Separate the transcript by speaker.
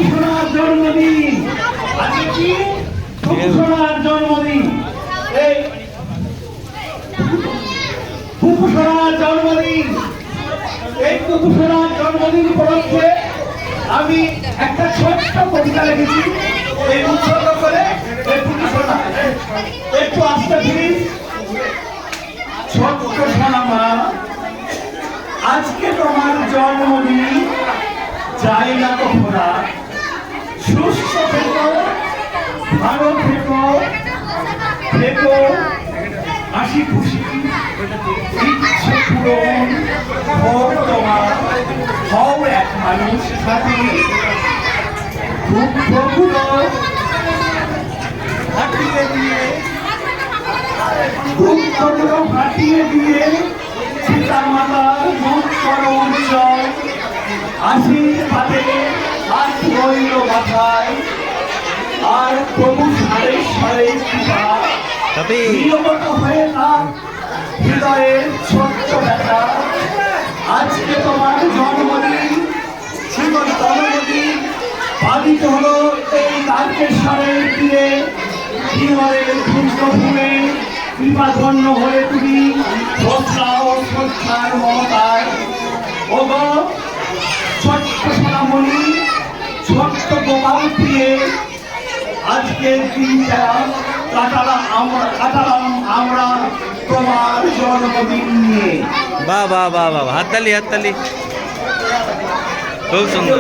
Speaker 1: সোনার জন্মদিন, আজকে কি সোনার জন্মদিন, এই সোনার জন্মদিন, এই সোনার জন্মদিন উপলক্ষে আমি একটা ছোট্ট কবিতা লিখেছি, এই উৎসর্গ করে একটু আসতে প্লিজ। ছোট্ট সোনা মা, আজকে তোমার জন্মদিন, যাই না তো খোলা, সুস্থ থেকো, ভালো থেকো, থেকো হাসি খুশি, ইচ্ছে পূরণ হোক তোমার, হও এক মানুষ সাথে, দুঃখগুলো হাঁটিয়ে দিয়ে, দুঃখগুলো হাঁটিয়ে দিয়ে সীতা মাতার মুখ করো উজ্জ্বল, আশীর্বাদে হাত রইল মাথায়, আর প্রভু সারে সারে কৃপা নিয়মিত হয়ে না হৃদয়ের ছোট্ট ব্যথা। আজকে তোমার জন্মদিন, জন্মদিন পালিত হলো এই তারকেশ্বরের তীরে, বিহারের পুষ্প ফুলে কৃপাধন্য হয়ে তুমি শ্রদ্ধা ও শ্রদ্ধার মমতায়। ও গো ছোট্ট সোনামণি, ছোট্ট গোপাল প্রিয়ে, আজকের দিনটা কাটালাম আমরা তোমার জন্মদিন নিয়ে।
Speaker 2: বাহ বাহ বাহ বাহ, হাততালি হাততালি, খুব সুন্দর।